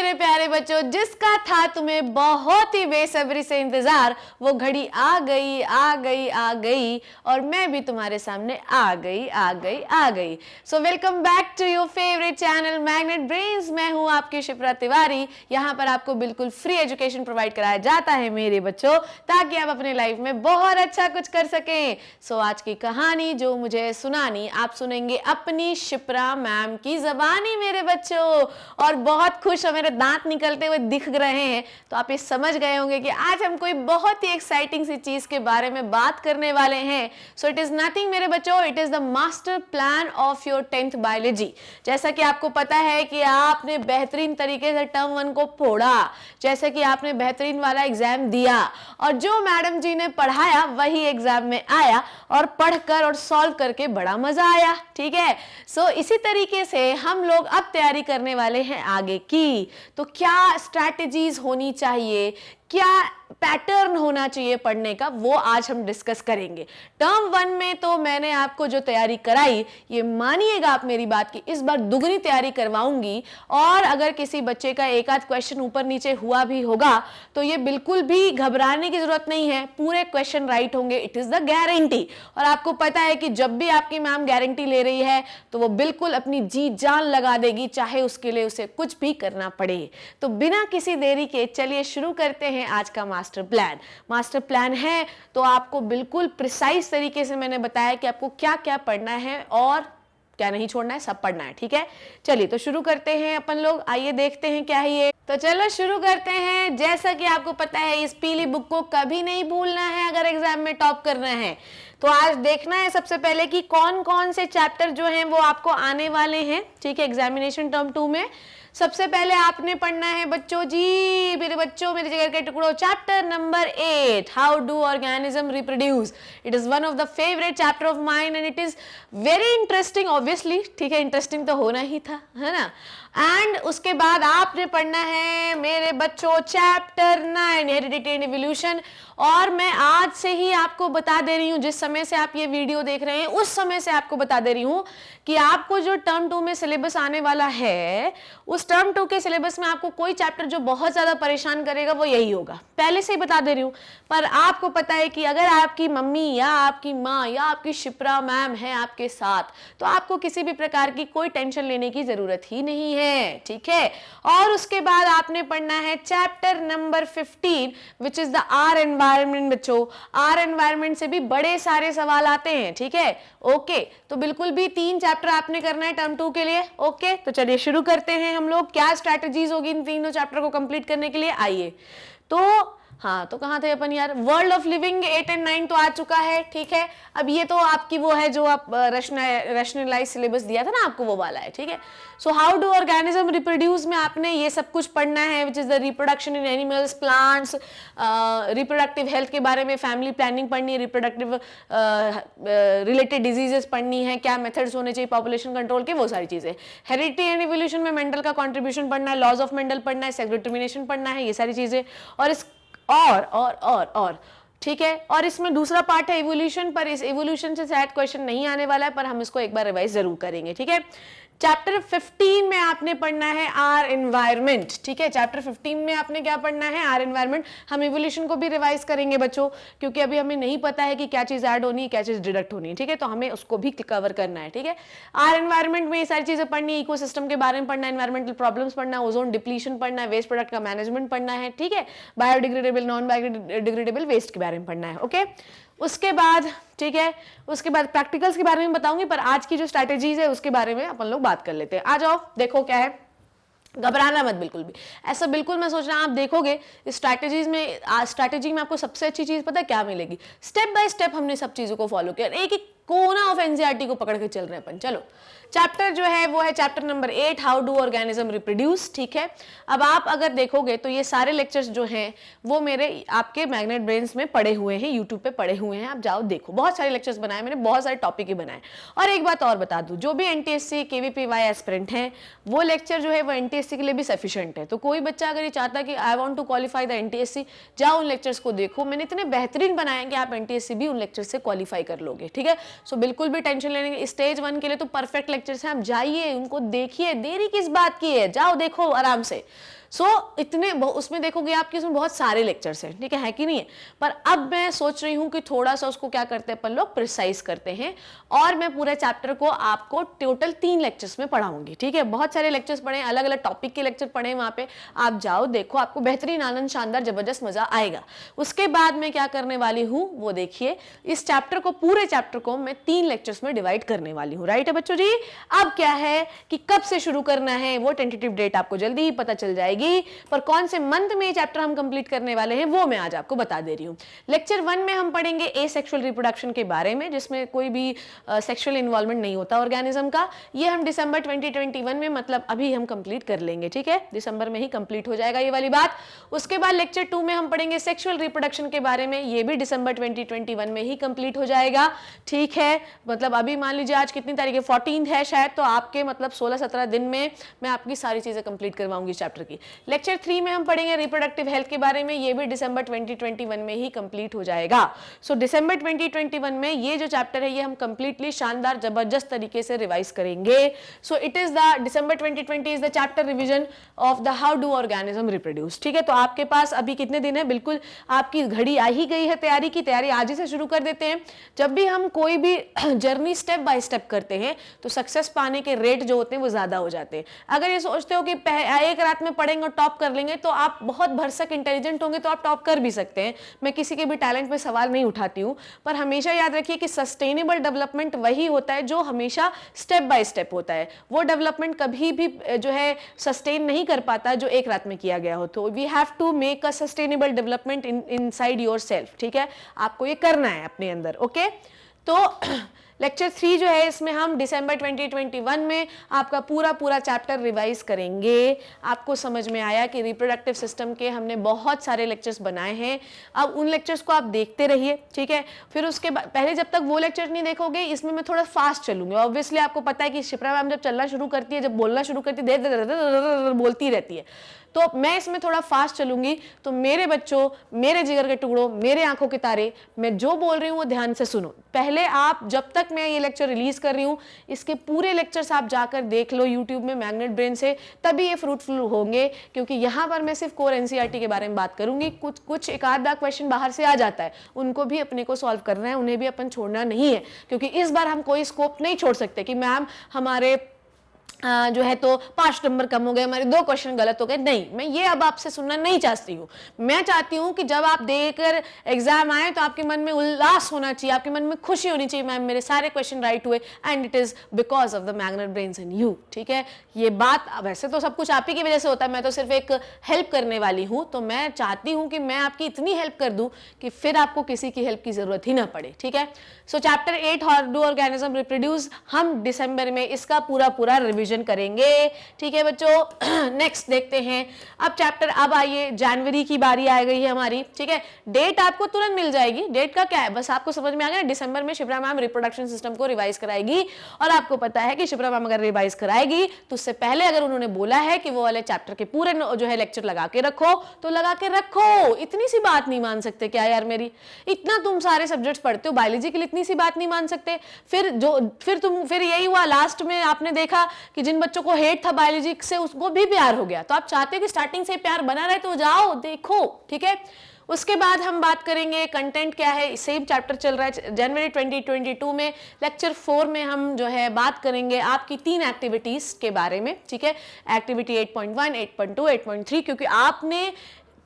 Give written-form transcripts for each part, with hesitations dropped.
मेरे प्यारे बच्चों, जिसका था तुम्हें बहुत ही बेसब्री से इंतजार, वो घड़ी आ गई आ गई आ गई और मैं भी तुम्हारे सामने आ गई आ गई आ गई। So welcome back to your favourite channel Magnet Brains. मैं हूं आपकी शिप्रा तिवारी। यहाँ पर आपको बिल्कुल फ्री एजुकेशन प्रोवाइड कराया जाता है मेरे बच्चों, ताकि आप अपने लाइफ में बहुत अच्छा कुछ कर सकें। सो आज की कहानी जो मुझे सुनानी, आप सुनेंगे अपनी शिप्रा मैम की जबानी मेरे बच्चों। और बहुत खुश हो, मेरे दांत निकलते हुए दिख रहे हैं, तो आप ये समझ गए होंगे कि आज हम कोई बहुत ही एक्साइटिंग सी चीज के बारे में बात करने वाले हैं। सो इट इज नथिंग मेरे बच्चों, it is the master plan of your 10th biology. जैसा कि आपको पता है कि आपने बेहतरीन तरीके से टर्म 1 को पढ़ा, जैसे कि आपने बेहतरीन वाला एग्जाम दिया और जो मैडम जी ने पढ़ाया वही एग्जाम में आया और पढ़कर और सॉल्व करके बड़ा मजा आया। ठीक है, सो इसी तरीके से हम लोग अब तैयारी करने वाले हैं आगे की। तो क्या स्ट्रैटेजीज होनी चाहिए, क्या पैटर्न होना चाहिए पढ़ने का, वो आज हम डिस्कस करेंगे। टर्म 1 में तो मैंने आपको जो तैयारी कराई, ये मानिएगा आप मेरी बात की, इस बार दुगनी तैयारी करवाऊंगी। और अगर किसी बच्चे का एक आध क्वेश्चन ऊपर नीचे हुआ भी होगा तो ये बिल्कुल भी घबराने की जरूरत नहीं है, पूरे क्वेश्चन राइट होंगे, इट इज द गारंटी। और आपको पता है कि जब भी आपकी मैम गारंटी ले रही है तो वो बिल्कुल अपनी जी जान लगा देगी, चाहे उसके लिए उसे कुछ भी करना पड़े। तो बिना किसी देरी के चलिए शुरू करते हैं आज का मास्टर प्लान। मास्टर प्लान है तो आपको बिल्कुल प्रिसाइज तरीके से मैंने बताया कि आपको क्या क्या पढ़ना है और क्या नहीं छोड़ना है, सब पढ़ना है। ठीक है, चलिए तो शुरू करते हैं अपन लोग। आइए देखते हैं क्या है ये। तो चलो शुरू करते हैं। जैसा कि आपको पता है इस पीली बुक को कभी नहीं भूलना है अगर एग्जाम में टॉप करना है। तो आज देखना है सबसे पहले कि कौन कौन से चैप्टर जो हैं वो आपको आने वाले हैं। ठीक है, एग्जामिनेशन टर्म 2 में सबसे पहले आपने पढ़ना है बच्चों जी, मेरे बच्चों मेरे जिगर के टुकड़ों, chapter number 8, how do organism reproduce. It is one of the favourite chapter of mine and it is very interesting obviously. ठीक है, इंटरेस्टिंग तो होना ही था, है ना। एंड उसके बाद आपने पढ़ना है मेरे बच्चों चैप्टर 9, हेरिडिटी एंड इवोल्यूशन। और मैं आज से ही आपको बता दे रही हूँ, जिस समय से आप ये वीडियो देख रहे हैं उस समय से आपको बता दे रही हूँ कि आपको जो टर्म 2 में सिलेबस आने वाला है, उस टर्म 2 के सिलेबस में आपको कोई चैप्टर जो बहुत ज्यादा परेशान करेगा वो यही होगा, पहले से ही बता दे रही हूँ। पर आपको पता है कि अगर आपकी मम्मी या आपकी माँ या आपकी शिप्रा मैम है आपके साथ, तो आपको किसी भी प्रकार की कोई टेंशन लेने की जरूरत ही नहीं है। ठीक है, और उसके बाद आपने पढ़ना है chapter number 15 which is the our environment. बच्चों आर एनवायरनमेंट से भी बड़े सारे सवाल आते हैं। ठीक है, ओके, तो बिल्कुल भी 3 चैप्टर आपने करना है टर्म 2 के लिए। ओके, तो चलिए शुरू करते हैं हम लोग। क्या स्ट्रैटेजीज होगी इन तीनों चैप्टर को कंप्लीट करने के लिए, आइए। तो हाँ, तो कहाँ थे अपन यार, वर्ल्ड ऑफ लिविंग 8 और 9 तो आ चुका है। ठीक है, अब ये तो आपकी वो है जो आप रैशनलाइज सिलेबस दिया था ना आपको, वो वाला है। ठीक है, so how do organism reproduce में आपने ये सब कुछ पढ़ना है, विच is the reproduction in animals, plants, reproductive health के बारे में फैमिली प्लानिंग पढ़नी है, रिप्रोडक्टिव रिलेटेड डिजीजेस पढ़नी है, क्या मेथड्स होने चाहिए पॉपुलेशन कंट्रोल के, वो सारी चीजें। हेरिडिटी एंड इवोल्यूशन में मेंडल का कॉन्ट्रीब्यूशन पढ़ना है, लॉज ऑफ मेंडल पढ़ना है, सेक्स डिटर्मिनेशन पढ़ना है, ये सारी चीजें। और इस और ठीक है, और इसमें दूसरा पार्ट है इवोल्यूशन, पर इस इवोल्यूशन से शायद क्वेश्चन नहीं आने वाला है, पर हम इसको एक बार रिवाइज जरूर करेंगे। ठीक है, चैप्टर 15 में आपने पढ़ना है आर एनवायरनमेंट। ठीक है, चैप्टर 15 में आपने क्या पढ़ना है, आर एनवायरनमेंट। हम इवोल्यूशन को भी रिवाइज करेंगे बच्चों, क्योंकि अभी हमें नहीं पता है कि क्या चीज ऐड होनी है, क्या चीज डिडक्ट होनी है। ठीक है, तो हमें उसको भी कवर करना है। ठीक है, आर एनवायरनमेंट में ये सारी चीजें पढ़नी है, इकोसिस्टम के बारे में पढ़ना है, एनवायरमेंटल प्रॉब्लम्स पढ़ना है, ओजोन डिप्लीशन पढ़ना है, वेस्ट प्रोडक्ट का मैनेजमेंट पढ़ना है। ठीक है, बायोडिग्रेडेबल नॉन बायोडिग्रेडेबल वेस्ट के बारे में पढ़ना है। ओके, उसके बाद ठीक है, उसके बाद प्रैक्टिकल्स के बारे में बताऊंगी, पर आज की जो स्ट्रैटेजीज है उसके बारे में अपन लोग बात कर लेते हैं। आ जाओ, देखो क्या है, घबराना मत बिल्कुल भी, ऐसा बिल्कुल मैं सोच रहा हूँ। आप देखोगे स्ट्रैटेजी में आपको सबसे अच्छी चीज पता है क्या मिलेगी, स्टेप बाय स्टेप हमने सब चीजों को फॉलो किया, एक एक कोना ऑफ एनसीईआरटी को पकड़ के चल रहे हैं अपन। चलो, चैप्टर जो है वो है chapter number 8, how do organism reproduce. ठीक है, अब आप अगर देखोगे तो ये सारे लेक्चर्स जो हैं वो मेरे आपके मैग्नेट ब्रेन्स में पड़े हुए हैं, यूट्यूब पे पड़े हुए हैं, आप जाओ देखो, बहुत सारे लेक्चर्स बनाए मैंने, बहुत सारे टॉपिक ही बनाए। और एक बात और बता दूं, जो भी एनटीएससी केवीपीवाई एस्पिरेंट हैं वो लेक्चर जो है वो एनटीएससी के लिए भी सफिशिएंट है। तो कोई बच्चा अगर ये चाहता है कि I want to qualify the NTSC, जाओ उन लेक्चर्स को देखो, मैंने इतने बेहतरीन बनाए कि आप एनटीएससी भी उन लेक्चर से क्वालिफाई कर लोगे। ठीक है, सो बिल्कुल भी टेंशन लेने की, स्टेज 1 के लिए तो परफेक्ट लेक्चर्स हैं, आप जाइए उनको देखिए, देरी किस बात की है, जाओ देखो आराम से। इतने उसमें देखोगे आप कि उसमें बहुत सारे लेक्चर्स हैं, ठीक है कि नहीं है। पर अब मैं सोच रही हूं कि थोड़ा सा उसको क्या करते हैं अपन लोग, प्रिसाइज करते हैं, और मैं पूरे चैप्टर को आपको टोटल 3 लेक्चर्स में पढ़ाऊंगी, ठीक है। बहुत सारे लेक्चर्स पढ़े, अलग अलग टॉपिक के लेक्चर पढ़े, वहां पे आप जाओ देखो, आपको बेहतरीन, आनंद, शानदार, जबरदस्त मजा आएगा। उसके बाद मैं क्या करने वाली हूं वो देखिए, इस चैप्टर को, पूरे चैप्टर को मैं 3 लेक्चर्स में डिवाइड करने वाली हूं, राइट है बच्चों जी। अब क्या है कि कब से शुरू करना है वो टेंटेटिव डेट आपको जल्दी ही पता चल जाएगी, पर कौन से मंथ में चैप्टर हम कंप्लीट करने वाले हैं वो मैं आज आपको बता दे रही हूं। लेक्चर 1 में हम पढ़ेंगे एसेक्सुअल रिप्रोडक्शन के बारे में, जिसमें कोई भी सेक्सुअल इन्वॉल्वमेंट नहीं होता ऑर्गेनिज्म का। ये हम दिसंबर 2021 में, मतलब अभी हम कंप्लीट कर लेंगे, ठीक है, दिसंबर में ही कंप्लीट हो जाएगा ये वाली बात। उसके बाद लेक्चर 2 में हम पढ़ेंगे सेक्सुअल रिप्रोडक्शन के बारे में, ये भी दिसंबर 2021 में ही कंप्लीट हो जाएगा, ठीक है। मतलब अभी मान लीजिए आज कितनी तारीख है, 14 है शायद, तो आपके मतलब 16-17 दिन में मैं आपकी सारी चीजें कंप्लीट करवाऊंगी इस चैप्टर की। लेक्चर 3 में हम पढ़ेंगे रिप्रोडक्टिव हेल्थ के बारे में, ये भी दिसंबर 2021 में ही कंप्लीट हो जाएगा। सो दिसंबर 2021 में ये जो चैप्टर है ये हम कंप्लीटली शानदार, जबरदस्त तरीके से रिवाइज करेंगे। So it is the December 2020 is the chapter revision of the how do organism reproduce, ठीक है। तो आपके पास अभी कितने दिन है, बिल्कुल आपकी घड़ी आ ही गई है तैयारी की, तैयारी आज ही से शुरू कर देते हैं। जब भी हम कोई भी जर्नी स्टेप बाय स्टेप करते हैं तो सक्सेस पाने के रेट जो होते हैं वो ज्यादा हो जाते हैं। अगर ये सोचते हो कि एक रात में पढ़ेंगे और टॉप कर लेंगे, तो आप बहुत भरसक इंटेलिजेंट होंगे तो आप टॉप कर भी सकते हैं, मैं किसी के भी टैलेंट पे सवाल नहीं उठाती हूं, पर हमेशा याद रखिए कि सस्टेनेबल डेवलपमेंट वही होता है जो हमेशा स्टेप बाय स्टेप होता है। वो डेवलपमेंट कभी भी जो है सस्टेन नहीं कर पाता जो एक रात में किया गया हो। तो we have to make a sustainable development inside yourself, ठीक है, आपको ये करना है अपने अंदर, ओके। तो लेक्चर 3 जो है इसमें हम दिसंबर 2021 में आपका पूरा चैप्टर रिवाइज करेंगे। आपको समझ में आया कि रिप्रोडक्टिव सिस्टम के हमने बहुत सारे लेक्चर्स बनाए हैं, अब उन लेक्चर्स को आप देखते रहिए, ठीक है। फिर उसके बाद पहले जब तक वो लेक्चर नहीं देखोगे, इसमें मैं थोड़ा फास्ट चलूंगी। ऑब्वियसली आपको पता है कि शिप्रा मैम जब चलना शुरू करती है, जब बोलना शुरू करती है, देर बोलती रहती है, तो मैं इसमें थोड़ा फास्ट चलूंगी। तो मेरे बच्चों, मेरे जिगर के टुकड़ों, मेरे आंखों के तारे, मैं जो बोल रही हूँ वो ध्यान से सुनो। पहले आप, जब तक मैं ये लेक्चर रिलीज कर रही हूँ, इसके पूरे लेक्चर्स आप जाकर देख लो यूट्यूब में मैग्नेट ब्रेन से, तभी ये फ्रूटफुल होंगे। क्योंकि यहाँ पर मैं सिर्फ कोर एनसीईआरटी के बारे में बात करूंगी, कुछ एक आधा क्वेश्चन बाहर से आ जाता है, उनको भी अपने को सॉल्व करना है, उन्हें भी अपन छोड़ना नहीं है। क्योंकि इस बार हम कोई स्कोप नहीं छोड़ सकते कि मैम हमारे जो है तो 5 नंबर कम हो गए, हमारे 2 क्वेश्चन गलत हो गए, नहीं, मैं ये अब आपसे सुनना नहीं चाहती हूँ। मैं चाहती हूँ कि जब आप देकर एग्जाम आए तो आपके मन में उल्लास होना चाहिए, आपके मन में खुशी होनी चाहिए, मैम मेरे सारे क्वेश्चन राइट हुए, and it is because of the magnet brains in you, ठीक है। ये बात वैसे तो सब कुछ आप ही की वजह से होता है, मैं तो सिर्फ एक हेल्प करने वाली हूँ। तो मैं चाहती हूँ कि मैं आपकी इतनी हेल्प कर दूँ कि फिर आपको किसी की हेल्प की जरूरत ही ना पड़े, ठीक है। सो chapter 8 how do organism reproduce हम दिसंबर में इसका पूरा रिवीजन करेंगे, ठीक है बच्चों। नेक्स्ट देखते हैं अब चैप्टर, अब आइए जनवरी की बारी आ गई है हमारी, ठीक है। डेट आपको तुरंत मिल जाएगी, डेट का क्या है, बस आपको समझ में आ गया, दिसंबर में शिप्रा मैम रिप्रोडक्शन सिस्टम को रिवाइज कराएगी। और आपको पता है कि शिप्रा मैम अगर रिवाइज कराएगी तो उससे पहले अगर उन्होंने बोला है कि वो वाले चैप्टर के पूरे जो है लेक्चर लगा के रखो, तो लगा के रखो। इतनी सी बात नहीं मान सकते क्या यार मेरी, इतना तुम सारे सब्जेक्ट्स पढ़ते हो, बायोलॉजी के लिए इतनी सी बात नहीं मान सकते। फिर यही हुआ लास्ट में, आपने देखा कि जिन बच्चों को हेट था बायोलॉजी से उसको भी प्यार हो गया। तो आप चाहते हो कि स्टार्टिंग से प्यार बना रहे, तो जाओ देखो, ठीक है। उसके बाद हम बात करेंगे कंटेंट क्या है, सेम चैप्टर चल रहा है जनवरी 2022 में। लेक्चर 4 में हम जो है बात करेंगे आपकी 3 एक्टिविटीज के बारे में, ठीक है। एक्टिविटी 8.1, 8.2, 8.3, क्योंकि आपने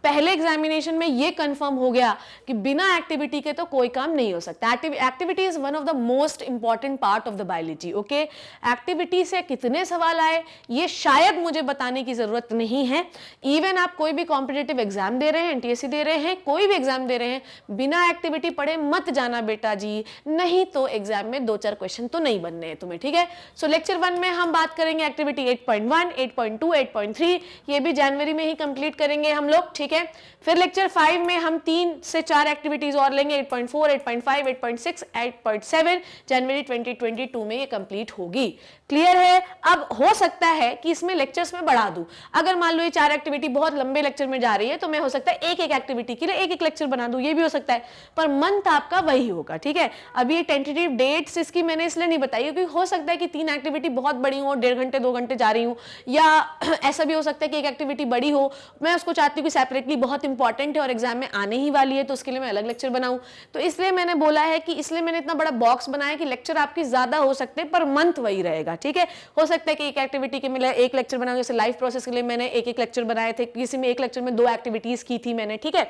पहले एग्जामिनेशन में ये कंफर्म हो गया कि बिना एक्टिविटी के तो कोई काम नहीं हो सकता। Activity is one of the most important part of the biology, okay. Activity से कितने सवाल आए ये शायद मुझे बताने की जरूरत नहीं है। इवन आप कोई भी कॉम्पिटिटिव एग्जाम दे रहे हैं, एनटीएससी दे रहे हैं, कोई भी एग्जाम दे रहे हैं, बिना एक्टिविटी पढ़े मत जाना बेटा जी, नहीं तो एग्जाम में 2-4 क्वेश्चन तो नहीं बनने हैं तुम्हें, ठीक है। सो लेक्चर 1 में हम बात करेंगे एक्टिविटी 8.1, 8.2, 8.3, ये भी जनवरी में ही कंप्लीट करेंगे हम लोग, ठीक ठीक है। फिर लेक्चर 5 में हम 3 से 4 एक्टिविटीज और लेंगे, 8.4, 8.5, 8.6, 8.7 जनवरी 2022 में ये कंप्लीट होगी। क्लियर है। अब हो सकता है कि इसमें लेक्चर्स में बढ़ा दूं, अगर मान लो ये 4 एक्टिविटी बहुत लंबे लेक्चर में जा रही है तो मैं हो सकता है एक एक एक्टिविटी के लिए एक एक लेक्चर बना दूं, ये भी हो सकता है, पर मंथ आपका वही होगा, ठीक है। अभी ये टेंटेटिव डेट्स इसकी मैंने इसलिए नहीं बताई क्योंकि हो सकता है कि 3 एक्टिविटी बहुत बड़ी हो, 1.5 घंटे 2 घंटे जा रही हूँ, या ऐसा भी हो सकता है कि एक एक्टिविटी बड़ी हो, मैं उसको चाहती हूँ कि सेपरेटली बहुत इंपॉर्टेंट है और एग्जाम में आने ही वाली है तो उसके लिए मैं अलग लेक्चर बनाऊं, तो इसलिए मैंने बोला है कि इसलिए मैंने इतना बड़ा बॉक्स बनाया कि लेक्चर आपकी ज्यादा हो सकते हैं पर मंथ वही रहेगा, ठीक है। हो सकता है कि एक एक्टिविटी के लिए एक लेक्चर बनाऊं, जैसे लाइफ प्रोसेस के लिए मैंने एक एक लेक्चर बनाए थे, किसी में एक लेक्चर में 2 एक्टिविटीज की थी मैंने, ठीक है।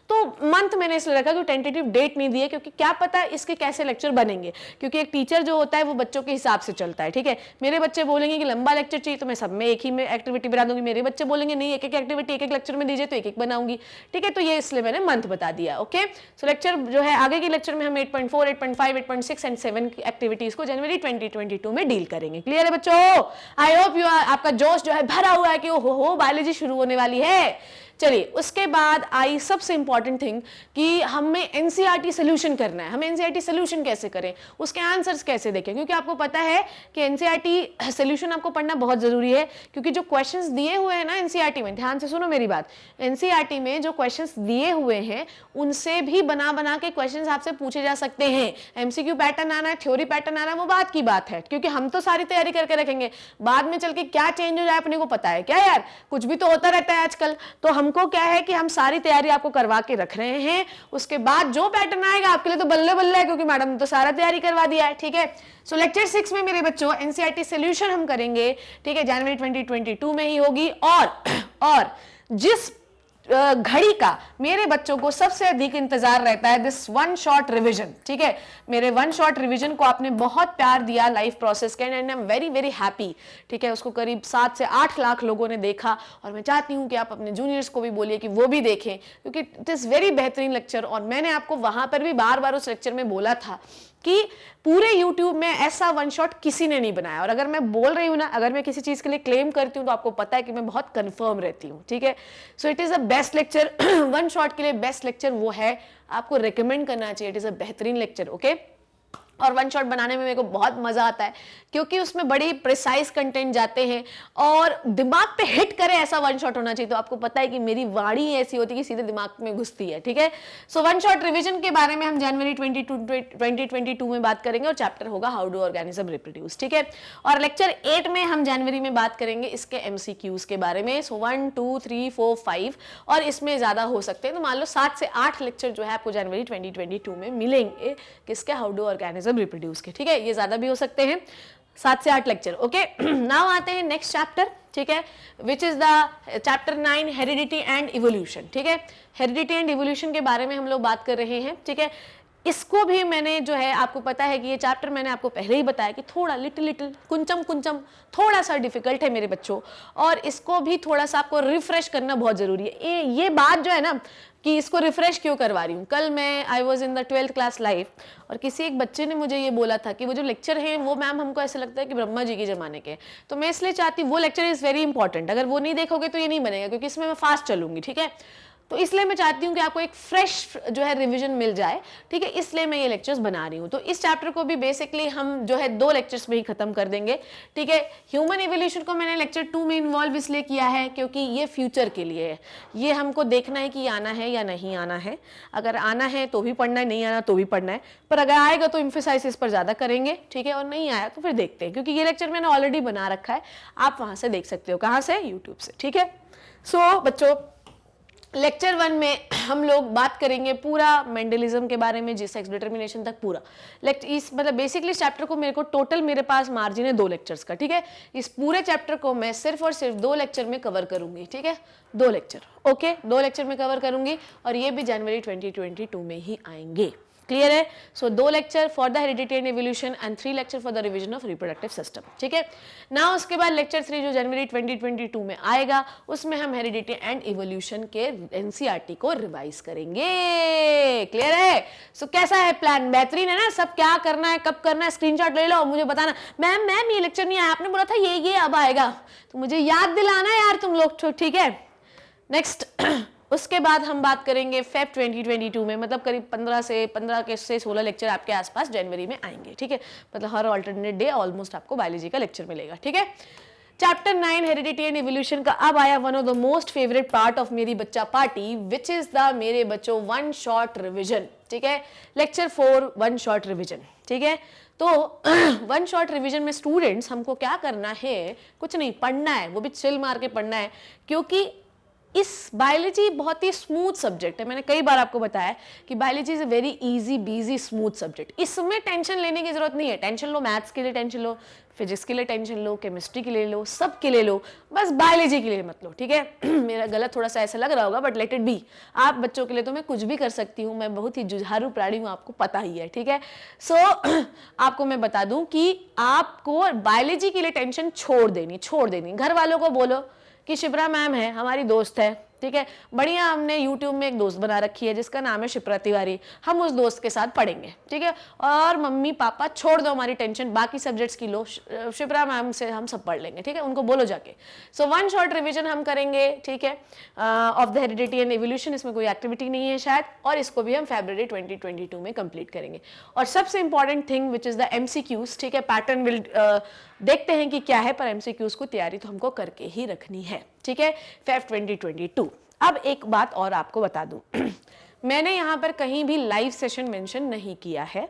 तो मंथ मैंने इसलिए रखा कि टेंटेटिव डेट नहीं दी है क्योंकि क्या पता इसके कैसे लेक्चर बनेंगे, क्योंकि एक टीचर जो होता है वो बच्चों के हिसाब से चलता है, ठीक है। मेरे बच्चे बोलेंगे कि लंबा लेक्चर चाहिए तो मैं सब में एक ही में एक्टिविटी बना दूंगी, मेरे बच्चे बोलेंगे नहीं एक एक एक्टिविटी एक एक लेक्चर में दीजिए तो एक एक बनाऊंगी, ठीक है। तो ये इसलिए मैंने मंथ बता दिया, ओके। सो लेक्चर जो है आगे के लेक्चर में हम 8.4, 8.5, 8.6 एंड 7 एक्टिविटीज को जनवरी 2022 में डील करेंगे। क्लियर है बच्चों? आई होप आपका जोश जो है भरा हुआ है कि हो बायोलॉजी शुरू होने वाली है। चलिए उसके बाद आई सबसे इंपॉर्टेंट थिंग कि हमें एनसीईआरटी सोल्यूशन करना है। हम एनसीईआरटी सोल्यूशन कैसे करें, उसके आंसर्स कैसे देखें, क्योंकि आपको पता है कि एनसीईआरटी सोल्यूशन आपको पढ़ना बहुत जरूरी है, क्योंकि जो क्वेश्चंस दिए हुए हैं ना एनसीईआरटी में, ध्यान से सुनो मेरी बात, एनसीईआरटी में जो क्वेश्चंस दिए हुए हैं उनसे भी बना बना के क्वेश्चंस आपसे पूछे जा सकते हैं। एमसीक्यू पैटर्न आना है, थ्योरी पैटर्न आना है, वो बात की बात है, क्योंकि हम तो सारी तैयारी करके रखेंगे, बाद में चल के क्या चेंज हो जाए अपने को पता है क्या यार, कुछ भी तो होता रहता है आजकल। तो हमको क्या है कि हम सारी तैयारी आपको करवा के रख रहे हैं, उसके बाद जो पैटर्न आएगा आपके लिए तो बल्ले बल्ले है, क्योंकि मैडम ने तो सारा तैयारी करवा दिया है, ठीक है। सो लेक्चर 6 में मेरे बच्चों एनसीईआरटी सॉल्यूशन हम करेंगे, ठीक है, जनवरी 2022 में ही होगी। और जिस घड़ी का मेरे बच्चों को सबसे अधिक इंतजार रहता है, दिस वन शॉट रिवीजन, ठीक है। मेरे वन शॉट रिवीजन को आपने बहुत प्यार दिया लाइफ प्रोसेस के, and I am very very happy, ठीक है। उसको करीब 7 से 8 लाख लोगों ने देखा और मैं चाहती हूं कि आप अपने जूनियर्स को भी बोलिए कि वो भी देखें, क्योंकि इट इज वेरी बेहतरीन लेक्चर। और मैंने आपको वहां पर भी बार बार उस लेक्चर में बोला था कि पूरे YouTube में ऐसा वन शॉट किसी ने नहीं बनाया, और अगर मैं बोल रही हूं ना, अगर मैं किसी चीज के लिए क्लेम करती हूं तो आपको पता है कि मैं बहुत कंफर्म रहती हूं, ठीक है। So it is a best lecture, one shot के लिए बेस्ट लेक्चर वो है, आपको रिकमेंड करना चाहिए, इट इज अ बेहतरीन लेक्चर, ओके। और वन शॉट बनाने में मेरे को बहुत मजा आता है क्योंकि उसमें बड़ी प्रिसाइज कंटेंट जाते हैं और दिमाग पे हिट करे ऐसा वन शॉट होना चाहिए। तो आपको पता है कि मेरी वाणी ऐसी होती है कि सीधे दिमाग में घुसती है, ठीक है। सो वन शॉट रिवीजन के बारे में हम जनवरी 2022 में बात करेंगे और चैप्टर होगा हाउ डू ऑर्गेनिज्म रिप्रोड्यूस, ठीक है। और लेक्चर 8 में हम जनवरी में बात करेंगे इसके एमसीक्यूज के बारे में। सो 1, 2, 3, 4, 5 और इसमें ज्यादा हो सकते हैं, तो मान लो 7 से 8 लेक्चर जो है आपको जनवरी 2022 में मिलेंगे किसके, हाउ डू ऑर्गेनिज्म रिप्रोड्यूस के, ठीक है। ये ज्यादा भी हो सकते हैं, 7 से 8 लेक्चर, ओके। नाउ आते हैं नेक्स्ट चैप्टर, ठीक है, विच is the chapter 9 heredity and evolution, ठीक है। हेरिडिटी एंड इवोल्यूशन के बारे में हम लोग बात कर रहे हैं, ठीक है। इसको भी मैंने जो है, आपको पता है कि ये चैप्टर मैंने आपको पहले ही बताया कि थोड़ा लिटिल कुंचम थोड़ा सा डिफिकल्ट है मेरे बच्चों, और इसको भी थोड़ा सा आपको रिफ्रेश करना बहुत जरूरी है। ये बात जो है ना कि इसको रिफ्रेश क्यों करवा रही हूँ, कल मैं I was in the 12th class life और किसी एक बच्चे ने मुझे ये बोला था कि वो जो लेक्चर है वो मैम हमको ऐसे लगता है कि ब्रह्मा जी के जमाने के, तो मैं इसलिए चाहती, वो लेक्चर इज वेरी इंपॉर्टेंट, अगर वो नहीं देखोगे तो ये नहीं बनेगा, क्योंकि इसमें मैं फास्ट चलूंगी, ठीक है। तो इसलिए मैं चाहती हूँ कि आपको एक फ्रेश जो है रिवीजन मिल जाए, ठीक है, इसलिए मैं ये लेक्चर्स बना रही हूँ। तो इस चैप्टर को भी बेसिकली हम जो है 2 लेक्चर्स में ही खत्म कर देंगे, ठीक है। ह्यूमन इवोल्यूशन को मैंने लेक्चर 2 में इन्वॉल्व इसलिए किया है क्योंकि ये फ्यूचर के लिए है, ये हमको देखना है कि आना है या नहीं आना है। अगर आना है तो भी पढ़ना है, नहीं आना तो भी पढ़ना है, पर अगर आएगा तो इम्फेसाइज इस पर ज्यादा करेंगे, ठीक है, और नहीं आया तो फिर देखते हैं, क्योंकि ये लेक्चर मैंने ऑलरेडी बना रखा है, आप वहां से देख सकते हो, कहाँ से, यूट्यूब से, ठीक है। सो बच्चों, लेक्चर 1 में हम लोग बात करेंगे पूरा मेंडलिज्म के बारे में, जी सेक्स डिटर्मिनेशन तक पूरा इस मतलब बेसिकली इस चैप्टर को मेरे को टोटल मेरे पास मार्जिन है 2 लेक्चर्स का, ठीक है। इस पूरे चैप्टर को मैं सिर्फ और सिर्फ 2 लेक्चर में कवर करूंगी, ठीक है, 2 लेक्चर, ओके, 2 लेक्चर में कवर करूंगी और ये भी जनवरी 2022 में ही आएंगे। क्लियर है। सो 2 lecture for the heredity and evolution and 3 lecture for the revision of reproductive system, ठीक है ना। उसके बाद लेक्चर 3 जो जनवरी 2022 में आएगा उसमें हम हेरिडिटी एंड इवोल्यूशन के एनसीईआरटी को रिवाइज करेंगे। क्लियर है। सो कैसा है प्लान, बेहतरीन है ना, सब क्या करना है, कब करना है, स्क्रीनशॉट ले लो और मुझे बताना, मैम ये लेक्चर नहीं आया, आपने बोला था ये अब आएगा, तो मुझे याद दिलाना यार तुम लोग, ठीक है। नेक्स्ट उसके बाद हम बात करेंगे फेब 2022 में, मतलब करीब 15 से 16 लेक्चर आपके आसपास जनवरी में आएंगे, ठीक है। मतलब हर अल्टरनेट डे ऑलमोस्ट आपको बायोलॉजी का लेक्चर मिलेगा, ठीक है। चैप्टर 9 हेरिडिटी एंड इवोल्यूशन का अब आया one of the most favourite part of मेरी बच्चा पार्टी, विच इज द मेरे बच्चों वन शॉर्ट रिविजन, ठीक है। लेक्चर 4 वन शॉर्ट रिविजन, ठीक है। तो वन शॉर्ट रिवीजन में स्टूडेंट्स हमको क्या करना है, कुछ नहीं, पढ़ना है, वो भी चिल मार के पढ़ना है, क्योंकि इस बायोलॉजी बहुत ही स्मूथ सब्जेक्ट है। मैंने कई बार आपको बताया कि biology is a very easy busy smooth subject. इसमें टेंशन लेने की जरूरत नहीं है। टेंशन लो मैथ्स के लिए, टेंशन लो फिजिक्स के लिए, टेंशन लो केमिस्ट्री के लिए, लो सब के लिए लो, बस बायोलॉजी के लिए मत लो, ठीक है। मेरा गलत थोड़ा सा ऐसा लग रहा होगा, बट लेट इट बी। आप बच्चों के लिए तो मैं कुछ भी कर सकती हूँ, मैं बहुत ही जुझारू प्राणी हूँ, आपको पता ही है, ठीक है। सो आपको मैं बता दूं कि आपको बायोलॉजी के लिए टेंशन छोड़ देनी। घर वालों को बोलो कि शिप्रा मैम है, हमारी दोस्त है, ठीक है, बढ़िया। हमने YouTube में एक दोस्त बना रखी है जिसका नाम है शिप्रा तिवारी, हम उस दोस्त के साथ पढ़ेंगे, ठीक है। और मम्मी पापा छोड़ दो हमारी टेंशन, बाकी सब्जेक्ट्स की लो, शिप्रा मैम से हम सब पढ़ लेंगे, ठीक है, उनको बोलो जाके। सो वन शॉर्ट रिवीजन हम करेंगे, ठीक है, of the heredity and evolution. इसमें कोई एक्टिविटी नहीं है शायद, और इसको भी हम फरवरी 2022 में कंप्लीट करेंगे। और सबसे important thing which is the MCQs, ठीक है, पैटर्न विल देखते हैं कि क्या है, पर MCQs को तैयारी तो हमको करके ही रखनी है, ठीक है, फेब 2022। अब एक बात और आपको बता दूं मैंने यहाँ पर कहीं भी लाइव सेशन मेंशन नहीं किया है,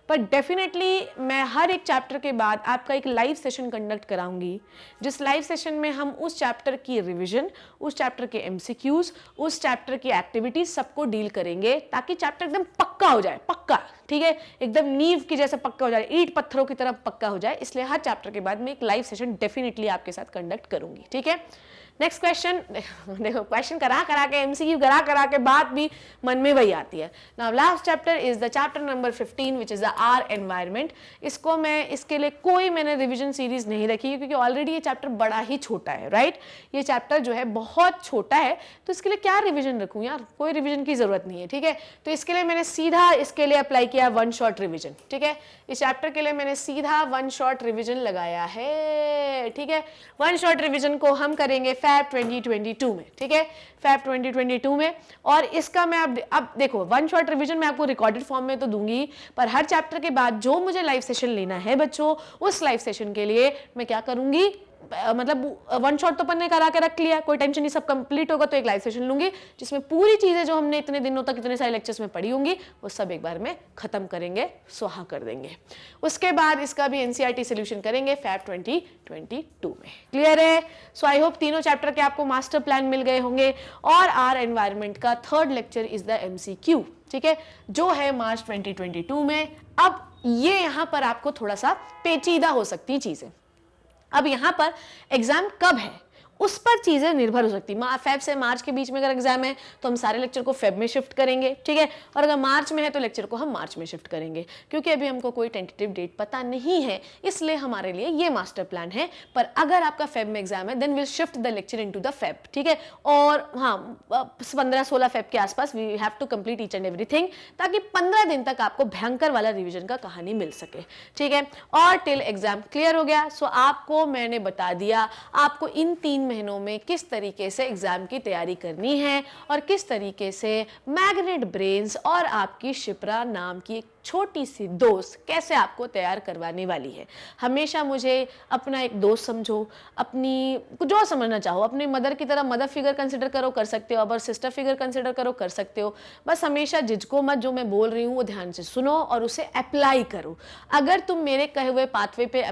पर डेफिनेटली मैं हर एक चैप्टर के बाद आपका एक लाइव सेशन कंडक्ट कराऊंगी, जिस लाइव सेशन में हम उस चैप्टर की रिवीजन, उस चैप्टर के MCQs, उस चैप्टर की एक्टिविटीज सबको डील करेंगे, ताकि चैप्टर एकदम पक्का हो जाए, पक्का, ठीक है, एकदम नींव की जैसे पक्का हो जाए, ईंट पत्थरों की तरह पक्का हो जाए। इसलिए हर चैप्टर के बाद मैं एक लाइव सेशन डेफिनेटली आपके साथ कंडक्ट करूंगी, ठीक है। नेक्स्ट क्वेश्चन, देखो क्वेश्चन करा के MCQ करा के बात भी मन में वही आती है। Now last chapter is the chapter number 15 which is the our environment. इसको मैं, इसके लिए कोई मैंने रिवीजन सीरीज नहीं रखी है, क्योंकि ऑलरेडी ये चैप्टर बड़ा ही छोटा है, राइट। ये चैप्टर जो है बहुत छोटा है, तो इसके लिए क्या रिवीजन रखूं यार, कोई रिवीजन की जरूरत नहीं है, ठीक है। तो इसके लिए मैंने सीधा इसके लिए अप्लाई किया वन शॉर्ट रिवीजन, ठीक है। इस चैप्टर के लिए मैंने सीधा वन शॉर्ट रिवीजन लगाया है, ठीक है। वन शॉर्ट रिवीजन को हम करेंगे फेब 2022 में, ठीक है, फेब 2022 में। और इसका मैं अब देखो, वन शॉर्ट रिवीजन मैं आपको रिकॉर्डेड फॉर्म में तो दूंगी, पर हर चैप्टर के बाद जो मुझे लाइव सेशन लेना है बच्चों, उस लाइव सेशन के लिए मैं क्या करूंगी, मतलब वन शॉट तो अपन ने करा के रख लिया, कोई टेंशन नहीं, सब कंप्लीट होगा तो एक लाइव सेशन लूंगी, जिसमें पूरी चीजें जो हमने इतने दिनों तक इतने सारे लेक्चर्स में पढ़ी होंगी वो सब एक बार में खत्म करेंगे, स्वाहा कर देंगे। उसके बाद इसका भी NCERT सोल्यूशन करेंगे फेब 2022 में। क्लियर है? सो आई होप तीनों चैप्टर के आपको मास्टर प्लान मिल गए होंगे। और आर एनवायरमेंट का third lecture is the MCQ, ठीक है, जो है मार्च 2022 में। अब ये यहां पर आपको थोड़ा सा पेचीदा हो सकती है चीजें। अब यहां पर एग्जाम कब है उस पर चीजें निर्भर हो सकती है। फेब से मार्च के बीच में अगर एग्जाम है तो हम सारे लेक्चर को फेब में शिफ्ट करेंगे, ठीक है, और अगर मार्च में है तो लेक्चर को हम मार्च में शिफ्ट करेंगे, क्योंकि अभी हमको कोई टेंटेटिव डेट पता नहीं है, इसलिए हमारे लिए ये मास्टर प्लान है। पर अगर आपका फेब में एग्जाम है then will shift the lecture into the Feb, ठीक है। और हाँ, 15-16 फेब के आसपास we have to complete each and everything, ताकि 15 दिन तक आपको भयंकर वाला रिविजन का कहानी मिल सके, ठीक है। और टिल एग्जाम क्लियर हो गया। सो आपको मैंने बता दिया आपको इन 3 महीनों में किस तरीके से एग्जाम की तैयारी करनी है, और किस तरीके से मैग्नेट ब्रेन्स और आपकी शिप्रा नाम की एक छोटी सी दोस्त कैसे आपको तैयार करवाने वाली है। हमेशा मुझे अपना एक दोस्त समझो, अपनी जो समझना चाहो, अपनी मदर की तरह मदर फिगर कंसिडर करो, कर सकते हो, अबर सिस्टर फिगर कंसिडर करो, कर सकते हो। बस हमेशा झिझको मत, जो मैं बोल रही हूँ वो ध्यान से सुनो और उसे अप्लाई करो। अगर तुम मेरे कहे हुए पाथवे पे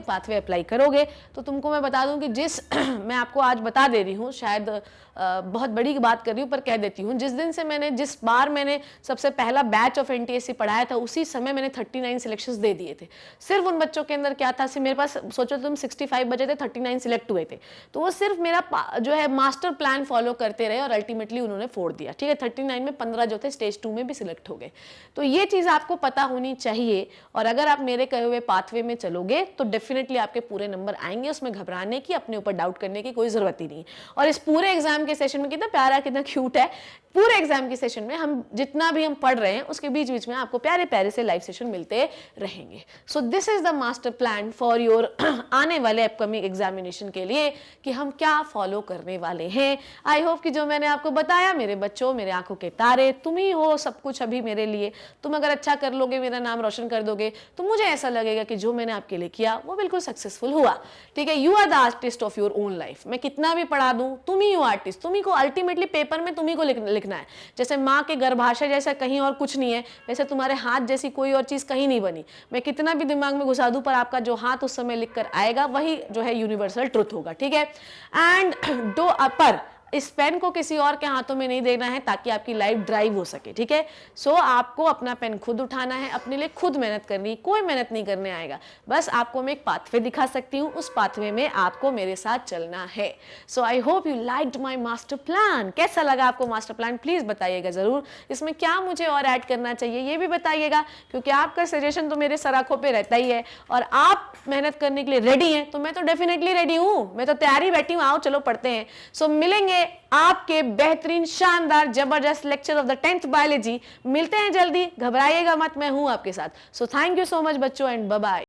पाथवे अप्लाई करोगे तो तुमको मैं बता दूं कि जिस मैं आपको आज बता दे रही हूँ, शायद बहुत बड़ी बात कर रही हूँ पर कह देती हूँ, जिस बार मैंने सबसे पहला बैच ऑफ NTSC पढ़ाया था उसी समय मैंने 39 सिलेक्शंस दे दिए थे। सिर्फ उन बच्चों के अंदर क्या था, सिर्फ मेरे पास सोचो तुम 65 बचे थे, 39 सिलेक्ट हुए थे, तो वो सिर्फ मेरा जो है मास्टर प्लान फॉलो करते रहे और अल्टीमेटली उन्होंने फोड़ दिया, ठीक है। 39 में 15 जो थे स्टेज 2 में भी सिलेक्ट हो गए। तो ये चीज़ आपको पता होनी चाहिए, और अगर आप मेरे कहे हुए पाथवे में चलोगे तो डेफिनेटली आपके पूरे नंबर आएंगे, उसमें घबराने की, अपने ऊपर डाउट करने की कोई जरूरत ही नहीं। और इस पूरे एग्जाम सेशन में कितना प्यारा, कितना क्यूट है, पूरे एग्जाम की सेशन में हम जितना भी हम पढ़ रहे हैं उसके बीच बीच में आपको प्यारे प्यारे से लाइव सेशन मिलते रहेंगे। So this is the master plan for your आने वाले अपकमिंग एग्जामिनेशन के लिए कि हम क्या फॉलो करने वाले हैं। आई होप कि जो मैंने आपको बताया, मेरे बच्चों, मेरे आंखों के तारे, तुम ही हो सब कुछ अभी मेरे लिए। तुम अगर अच्छा कर लोगे, मेरा नाम रोशन कर दोगे, तो मुझे ऐसा लगेगा कि जो मैंने आपके लिए किया वो बिल्कुल सक्सेसफुल हुआ। ठीक है, you are the artist of your own life. मैं कितना भी पढ़ा दूं, तुम ही हो आर्टिस्ट। तुम ही को अल्टीमेटली पेपर में तुम ही को लिखना है। जैसे माँ के गर्भाशय जैसा कहीं और कुछ नहीं है, वैसे तुम्हारे हाथ जैसी कोई और चीज कहीं नहीं बनी। मैं कितना भी दिमाग में घुसा दूं, पर आपका जो हाथ उस समय लिख कर आएगा वही जो है यूनिवर्सल ट्रुथ होगा। ठीक है, एंड डो अपर इस पेन को किसी और के हाथों में नहीं देना है ताकि आपकी लाइफ ड्राइव हो सके। ठीक है, सो आपको अपना पेन खुद उठाना है, अपने लिए खुद मेहनत करनी, कोई मेहनत नहीं करने आएगा। बस आपको मैं एक पाथवे दिखा सकती हूँ, उस पाथवे में आपको मेरे साथ चलना है। So I hope you liked my master plan. कैसा लगा आपको मास्टर प्लान, प्लीज बताइएगा जरूर। इसमें क्या मुझे और ऐड करना चाहिए ये भी बताइएगा, क्योंकि आपका सजेशन तो मेरे सर आंखों पे रहता ही है और आप मेहनत करने के लिए रेडी हैं, तो मैं तो डेफिनेटली रेडी हूँ, मैं तो तैयारी बैठी हूँ। आओ चलो पढ़ते हैं। सो मिलेंगे आपके बेहतरीन शानदार जबरदस्त lecture of the 10th biology. मिलते हैं जल्दी, घबराइएगा मत, मैं हूं आपके साथ। So thank you so much बच्चों एंड बाय बाय।